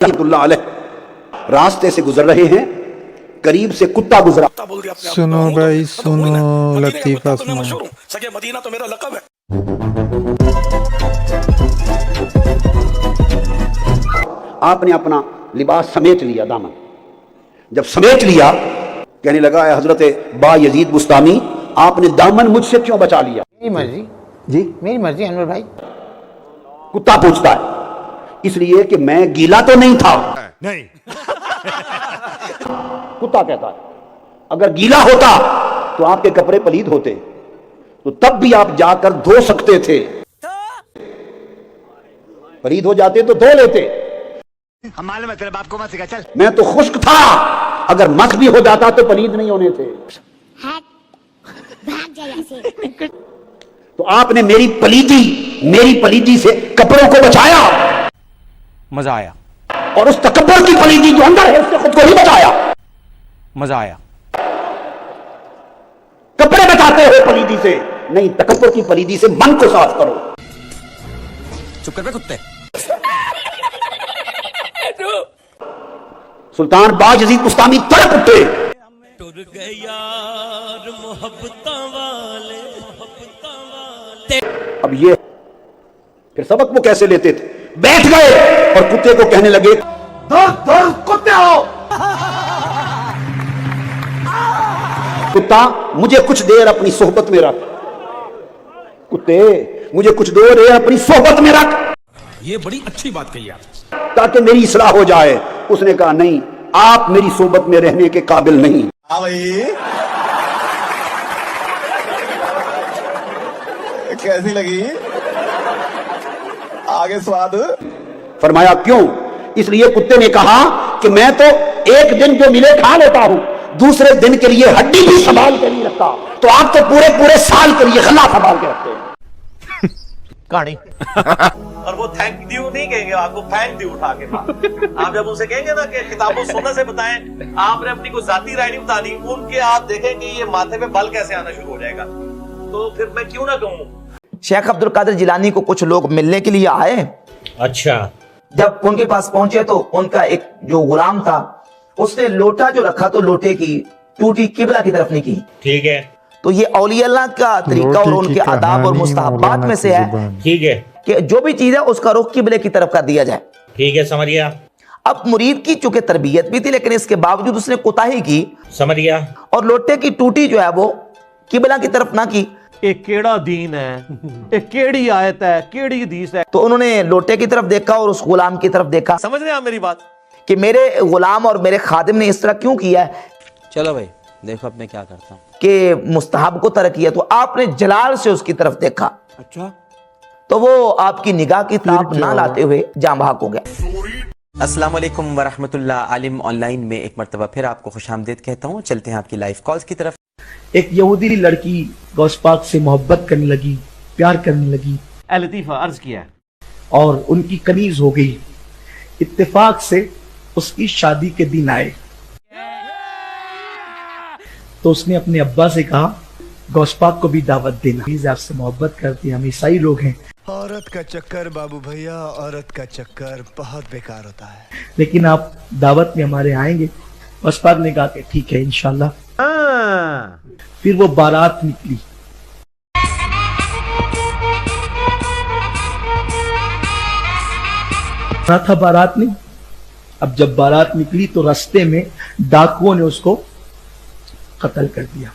रहमतुल्लाह अलैह रास्ते से गुजर रहे हैं, करीब से कुत्ता गुजरा। सुनो भाई सुनो, लतीफा सुनो। सके मदीना तो मेरा लक़ब है। आपने अपना लिबास समेट लिया, दामन जब समेट लिया, कहने लगा है हजरत बा यजीद बुस्तामी, आपने दामन मुझसे क्यों बचा लिया? मेरी मर्जी जी, मेरी मर्जी अनवर भाई। कुत्ता पूछता है, इसलिए कि मैं गीला तो नहीं था। नहीं। कुत्ता कहता है अगर गीला होता तो आपके कपड़े पलीद होते, तो तब भी आप जाकर धो सकते थे, पलीद हो जाते तो धो लेते। हम मालूम है तेरे बाप को मत सिखा, चल। मैं तो खुश्क था, अगर मस भी हो जाता तो पलीद नहीं होने थे। तो आपने मेरी पलीदी से कपड़ों को बचाया, मजा आया, और उस तकब्बुर की पलीदी जो अंदर है उससे खुद को ही बचाया। मजा आया। कपड़े बचाते हो पलीदी से नहीं, तकब्बुर की पलीदी से मन को साफ करो। चुप कर बे कुत्ते। सुल्तान बाज यजीद बुस्तामी तड़प उठे। अब ये फिर सबक वो कैसे लेते थे? बैठ गए और कुत्ते को कहने लगे, दर कुत्ते हो। कुत्ता मुझे कुछ देर अपनी सोहबत में रख, कुत्ते मुझे कुछ देर अपनी सोहबत में रख, ये बड़ी अच्छी बात कही आप, ताकि मेरी इस्लाह हो जाए। उसने कहा नहीं, आप मेरी सोहबत में रहने के काबिल नहीं। कैसी लगी आगे स्वाद? फरमाया क्यों? इसलिए कुत्ते ने कहा कि मैं तो एक दिन जो मिले खा लेता हूं, दूसरे दिन के लिए हड्डी भी संभाल के नहीं रखता, तो आप तो पूरे पूरे साल के लिए गला संभाल के रखते हैं। कहानी और वो थैंक यू नहीं कहेंगे, आपको थैंक यू उठा के। आप जब उनसे कहेंगे ना कि किताबों सुन्नत से बताएं, आपने अपनी कोई जाती राय नहीं बतानी, उनके आप देखेंगे ये माथे पे बल कैसे आना शुरू हो जाएगा, तो फिर मैं क्यों ना कहूं। शेख अब्दुल कादिर जिलानी को कुछ लोग मिलने के लिए आए। अच्छा। जब उनके पास पहुंचे तो उनका एक जो गुलाम था, उसने लोटा जो रखा तो लोटे की टूटी किबला की तरफ नहीं की। ठीक है। तो ये औलिया अल्लाह का तरीका और उनके आदाब और मुस्तहबात में से है। ठीक है कि जो भी चीज है उसका रुख किबले की तरफ कर दिया जाए। ठीक है, समझ गया। अब मुरीद की चूंकि तरबियत भी थी, लेकिन इसके बावजूद उसने कोताही की, समझ गया। और लोटे की टूटी जो है वो किबला की तरफ ना की। एक केड़ा दीन है, एक केड़ी आयत है, केड़ी हदीस है। तो उन्होंने लोटे की तरफ देखा और उस गुलाम की तरफ देखा। समझ रहे हैं आप मेरी बात? कि मेरे गुलाम और मेरे खादिम ने इस तरह क्यों किया है। चलो भाई देखो अब मैं क्या करता हूँ। कि मुस्तहब को तरक किया, तो आपने जलाल से उसकी तरफ देखा। अच्छा। तो वो आपकी निगाह की ताब ना लाते हुए जाँ बहक हो गया। अस्सलाम वालेकुम वरहमतुल्लाह। आलिम ऑनलाइन में एक मर्तबा फिर आपको खुशामदीद कहता हूँ। चलते हैं आपकी लाइव कॉल्स की तरफ। एक यहूदी लड़की गौस पाक से मोहब्बत करने लगी, प्यार करने लगी, ए लतीफा अर्ज किया और उनकी कनीज हो गई। इत्तेफाक से उसकी शादी के दिन आए, तो उसने अपने अब्बा से कहा गौस पाक को भी दावत देना, प्लीज आपसे मोहब्बत करती है, हम ईसाई लोग हैं। औरत का चक्कर बाबू भैया, औरत का चक्कर बहुत बेकार होता है, लेकिन आप दावत में हमारे आएंगे। गौस पाक ने कहा कि ठीक है इंशाल्लाह। फिर वो बारात निकली। था बारात में। अब जब बारात निकली तो रास्ते में डाकुओं ने उसको कत्ल कर दिया।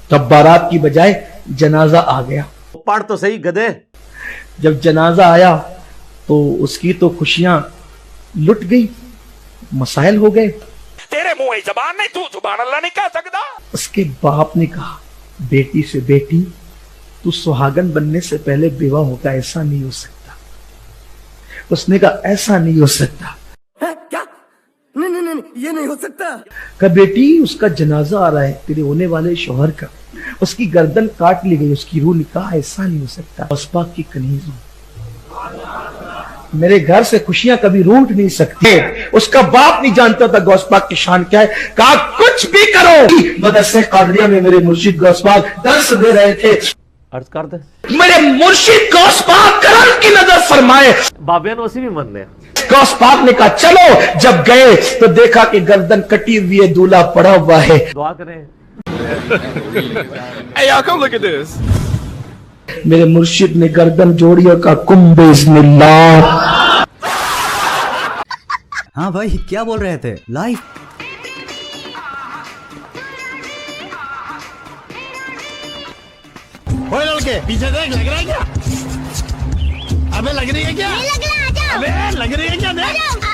तब बारात की बजाय जनाजा आ गया। पढ़ तो सही गधे। जब जनाजा आया तो उसकी तो खुशियां लुट गई, मसाइल हो गए। तेरे मुंह जबान नहीं, तू जुबान अल्लाह नहीं कह सकता। उसके बाप ने कहा बेटी से, बेटी तू सुहागन बनने से पहले बेवा होगा, ऐसा नहीं हो सकता। उसने कहा ऐसा नहीं हो सकता। क्या? नहीं, ये नहीं हो सकता। कहा बेटी उसका जनाजा आ रहा है तेरे होने वाले शौहर का, उसकी गर्दन काट ली गई, उसकी रूह निकाह, ऐसा नहीं हो सकता। उसपाक की कनीज हूं, मेरे घर से खुशियां कभी रूठ नहीं सकती। उसका बाप नहीं जानता था गौस पाक की शान क्या है। कहा कुछ भी करो। मदरसे कादरिया में मेरे मुर्शिद गौस पाक दर्स दे रहे थे। अर्ज कर दे मेरे मुर्शिद गौस पाक करम की नजर फरमाए। बाबे नो असी भी मनने गौस पाक ने कहा चलो, जब गए तो देखा कि गर्दन कटी हुई है, दूल्हा पड़ा हुआ है। दुआ करें। Hey, y'all, come look at this. मेरे मुर्शिद ने गर्दन जोड़ी और कहा कुम बिस्मिल्लाह। हाँ भाई, क्या बोल रहे थे? लाइव लड़के पीछे देख, लग रहा है क्या? अबे लग रही है क्या? अबे लग रही है क्या? देख